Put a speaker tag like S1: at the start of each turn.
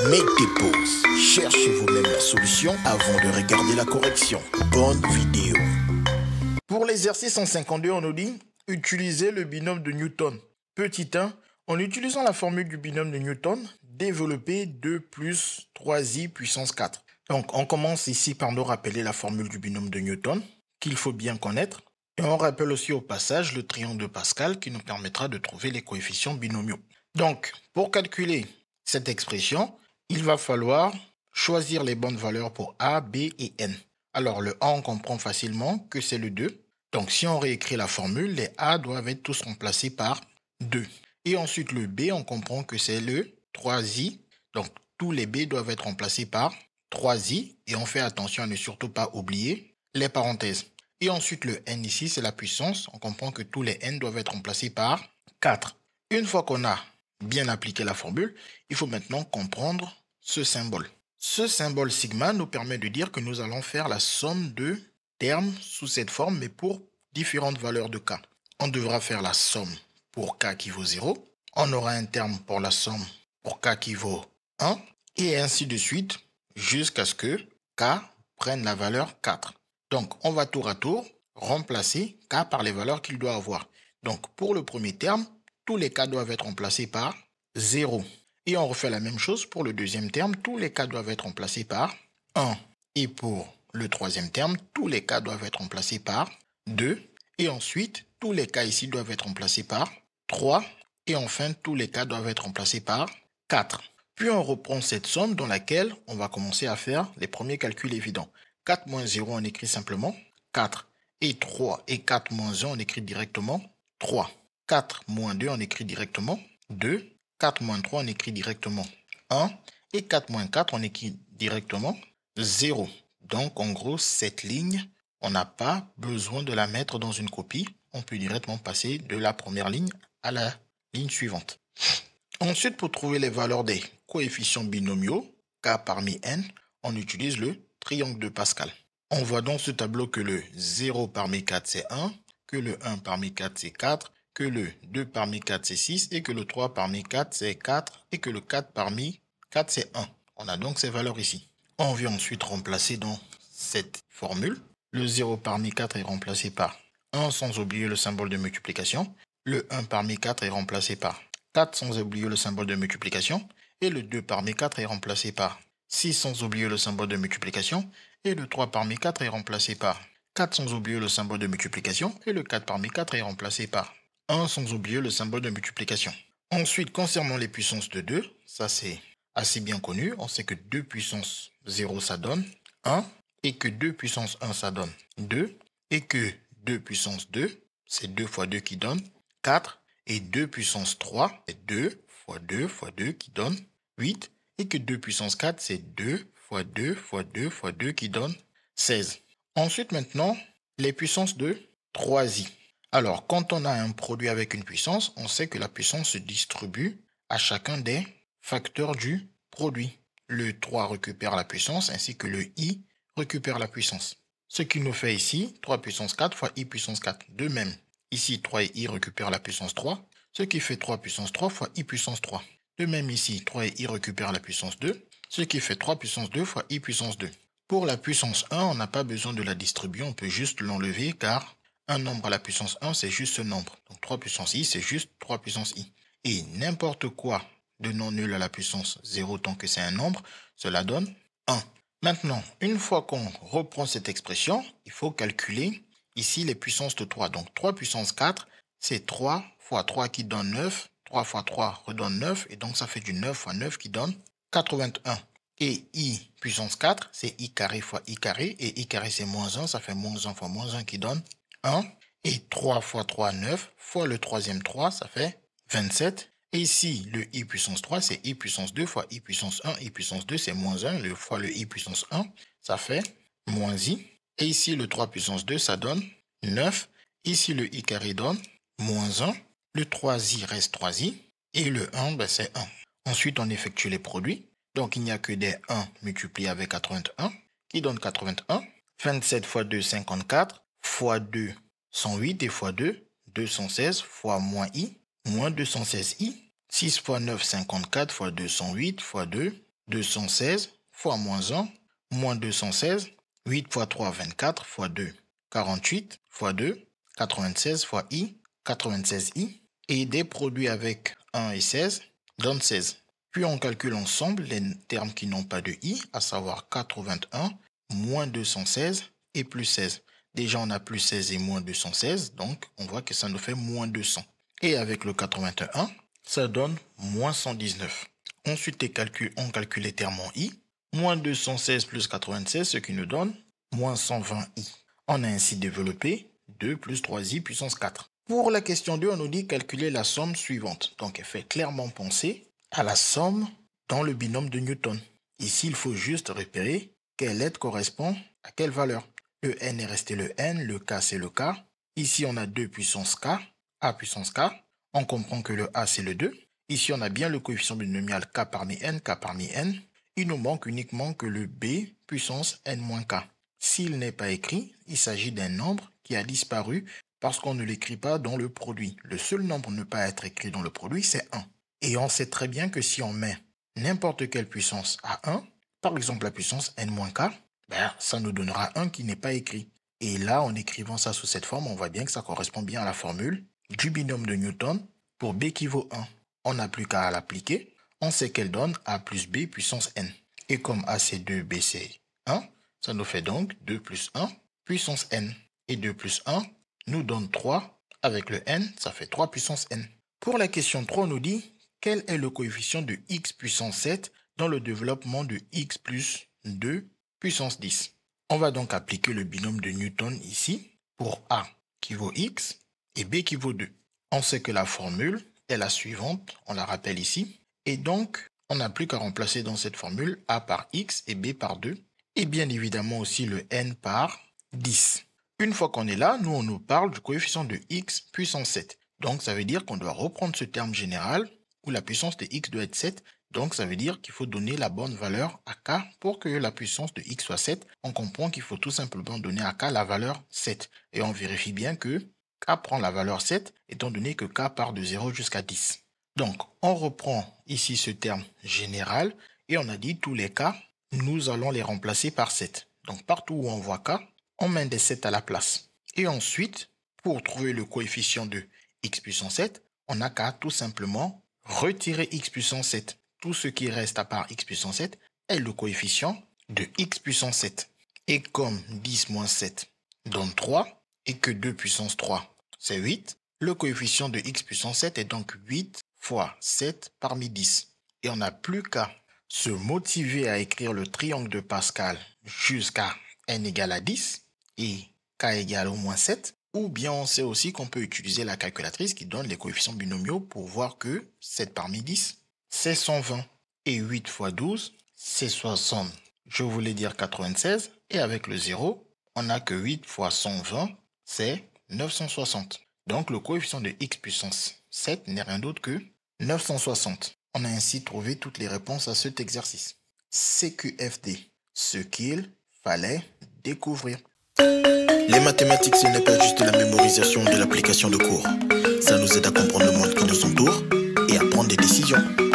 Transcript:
S1: Mettez pause, cherchez vous-même la solution avant de regarder la correction. Bonne vidéo. Pour l'exercice 152, on nous dit utiliser le binôme de Newton. Petit 1, en utilisant la formule du binôme de Newton, développer 2 plus 3i puissance 4. Donc on commence ici par nous rappeler la formule du binôme de Newton, qu'il faut bien connaître. Et on rappelle aussi au passage le triangle de Pascal qui nous permettra de trouver les coefficients binomiaux. Donc pour calculer cette expression, il va falloir choisir les bonnes valeurs pour a, b et n. Alors le a, on comprend facilement que c'est le 2. Donc si on réécrit la formule, les a doivent être tous remplacés par 2. Et ensuite le b, on comprend que c'est le 3i. Donc tous les b doivent être remplacés par 3i. Et on fait attention à ne surtout pas oublier les parenthèses. Et ensuite le n ici, c'est la puissance. On comprend que tous les n doivent être remplacés par 4. Une fois qu'on a bien appliqué la formule, il faut maintenant comprendre ce symbole. Ce symbole sigma nous permet de dire que nous allons faire la somme de termes sous cette forme, mais pour différentes valeurs de k. On devra faire la somme pour k qui vaut 0. On aura un terme pour la somme pour k qui vaut 1. Et ainsi de suite, jusqu'à ce que k prenne la valeur 4. Donc, on va tour à tour remplacer k par les valeurs qu'il doit avoir. Donc, pour le premier terme, tous les k doivent être remplacés par 0. Et on refait la même chose pour le deuxième terme. Tous les k doivent être remplacés par 1. Et pour le troisième terme, tous les k doivent être remplacés par 2. Et ensuite, tous les k ici doivent être remplacés par 3. Et enfin, tous les k doivent être remplacés par 4. Puis on reprend cette somme dans laquelle on va commencer à faire les premiers calculs évidents. 4 moins 0, on écrit simplement 4. Et 3 et 4 moins 1, on écrit directement 3. 4 moins 2, on écrit directement 2. 4 moins 3, on écrit directement 1. Et 4 moins 4, on écrit directement 0. Donc, en gros, cette ligne, on n'a pas besoin de la mettre dans une copie. On peut directement passer de la première ligne à la ligne suivante. Ensuite, pour trouver les valeurs des coefficients binomiaux, k parmi n, on utilise le triangle de Pascal. On voit dans ce tableau que le 0 parmi 4, c'est 1, que le 1 parmi 4, c'est 4, que le 2 parmi 4, c'est 6, et que le 3 parmi 4, c'est 4, et que le 4 parmi 4, c'est 1. On a donc ces valeurs ici. On vient ensuite remplacer dans cette formule. Le 0 parmi 4 est remplacé par 1 sans oublier le symbole de multiplication. Le 1 parmi 4 est remplacé par 4 sans oublier le symbole de multiplication. Et le 2 parmi 4 est remplacé par 6 sans oublier le symbole de multiplication. Et le 3 parmi 4 est remplacé par 4 sans oublier le symbole de multiplication. Et le 4 parmi 4 est remplacé par 1 sans oublier le symbole de multiplication. Ensuite, concernant les puissances de 2, ça c'est assez bien connu. On sait que 2 puissance 0, ça donne 1. Et que 2 puissance 1, ça donne 2. Et que 2 puissance 2, c'est 2 fois 2 qui donne 4. Et 2 puissance 3, c'est 2 fois 2 fois 2 qui donne 8. Et que 2 puissance 4, c'est 2 fois 2 fois 2 fois 2 qui donne 16. Ensuite, maintenant, les puissances de 3i. Alors, quand on a un produit avec une puissance, on sait que la puissance se distribue à chacun des facteurs du produit. Le 3 récupère la puissance ainsi que le i récupère la puissance. Ce qui nous fait ici 3 puissance 4 fois i puissance 4. De même, ici 3 et i récupèrent la puissance 3, ce qui fait 3 puissance 3 fois i puissance 3. De même ici, 3 et i récupèrent la puissance 2, ce qui fait 3 puissance 2 fois i puissance 2. Pour la puissance 1, on n'a pas besoin de la distribuer, on peut juste l'enlever car un nombre à la puissance 1, c'est juste ce nombre. Donc 3 puissance i, c'est juste 3 puissance i. Et n'importe quoi de non nul à la puissance 0 tant que c'est un nombre, cela donne 1. Maintenant, une fois qu'on reprend cette expression, il faut calculer ici les puissances de 3. Donc 3 puissance 4, c'est 3 fois 3 qui donne 9. 3 fois 3 redonne 9. Et donc ça fait du 9 fois 9 qui donne 81. Et i puissance 4, c'est i carré fois i carré. Et i carré, c'est moins 1. Ça fait moins 1 fois moins 1 qui donne 1. Et 3 fois 3, 9. Fois le troisième 3, ça fait 27. Et ici, le i puissance 3, c'est i puissance 2 fois i puissance 1. I puissance 2, c'est moins 1. Le fois le i puissance 1, ça fait moins i. Et ici, le 3 puissance 2, ça donne 9. Ici, le i carré donne moins 1. Le 3i reste 3i. Et le 1, ben, c'est 1. Ensuite, on effectue les produits. Donc, il n'y a que des 1 multipliés avec 81 qui donne 81. 27 fois 2, 54. Fois 2, 108. Et fois 2, 216 fois moins i. Moins 216i. 6 fois 9, 54 fois 2, 108 fois 2, 216 fois moins 1, moins 216, 8 fois 3, 24, fois 2, 48, fois 2, 96 fois i, 96i, et des produits avec 1 et 16 donnent 16. Puis on calcule ensemble les termes qui n'ont pas de i, à savoir 81, moins 216 et plus 16. Déjà on a plus 16 et moins 216, donc on voit que ça nous fait moins 200. Et avec le 81, ça donne moins 119. Ensuite on calcule les termes en i, moins 216 plus 96, ce qui nous donne moins 120i. On a ainsi développé 2 plus 3i puissance 4. Pour la question 2, on nous dit calculer la somme suivante. Donc elle fait clairement penser à la somme dans le binôme de Newton. Ici, il faut juste repérer quelle lettre correspond à quelle valeur. Le n est resté le n, le k c'est le k. Ici, on a 2 puissance k, a puissance k. On comprend que le a c'est le 2. Ici, on a bien le coefficient binomial k parmi n, k parmi n. Il nous manque uniquement que le b puissance n moins k. S'il n'est pas écrit, il s'agit d'un nombre qui a disparu parce qu'on ne l'écrit pas dans le produit. Le seul nombre ne pas être écrit dans le produit, c'est 1. Et on sait très bien que si on met n'importe quelle puissance à 1, par exemple la puissance n-k, ça nous donnera 1 qui n'est pas écrit. Et là, en écrivant ça sous cette forme, on voit bien que ça correspond bien à la formule du binôme de Newton pour b qui vaut 1. On n'a plus qu'à l'appliquer. On sait qu'elle donne a plus b puissance n. Et comme a c'est 2, b c'est 1, ça nous fait donc 2 plus 1 puissance n. Et 2 plus 1 nous donne 3. Avec le n, ça fait 3 puissance n. Pour la question 3, on nous dit quel est le coefficient de x puissance 7 dans le développement de x plus 2 puissance 10. On va donc appliquer le binôme de Newton ici pour a qui vaut x et b qui vaut 2. On sait que la formule est la suivante, on la rappelle ici. Et donc, on n'a plus qu'à remplacer dans cette formule a par x et b par 2. Et bien évidemment aussi le n par 10. Une fois qu'on est là, nous on nous parle du coefficient de x puissance 7. Donc ça veut dire qu'on doit reprendre ce terme général où la puissance de x doit être 7. Donc ça veut dire qu'il faut donner la bonne valeur à k pour que la puissance de x soit 7. On comprend qu'il faut tout simplement donner à k la valeur 7. Et on vérifie bien que k prend la valeur 7 étant donné que k part de 0 jusqu'à 10. Donc on reprend ici ce terme général et on a dit tous les k, nous allons les remplacer par 7. Donc partout où on voit k, on met des 7 à la place. Et ensuite, pour trouver le coefficient de x puissance 7, on n'a qu'à tout simplement retirer x puissance 7. Tout ce qui reste à part x puissance 7 est le coefficient de x puissance 7. Et comme 10 moins 7 donne 3 et que 2 puissance 3 c'est 8, le coefficient de x puissance 7 est donc 8 fois 7 parmi 10. Et on n'a plus qu'à se motiver à écrire le triangle de Pascal jusqu'à n égale à 10 et k égale au moins 7. Ou bien on sait aussi qu'on peut utiliser la calculatrice qui donne les coefficients binomiaux pour voir que 7 parmi 10, c'est 120. Et 8 fois 12, c'est 60. Je voulais dire 96. Et avec le 0, on a que 8 fois 120, c'est 960. Donc le coefficient de x puissance 7 n'est rien d'autre que 960. On a ainsi trouvé toutes les réponses à cet exercice. CQFD, ce qu'il fallait découvrir.
S2: Les mathématiques, ce n'est pas juste de la mémorisation de l'application de cours. Ça nous aide à comprendre le monde qui nous entoure et à prendre des décisions.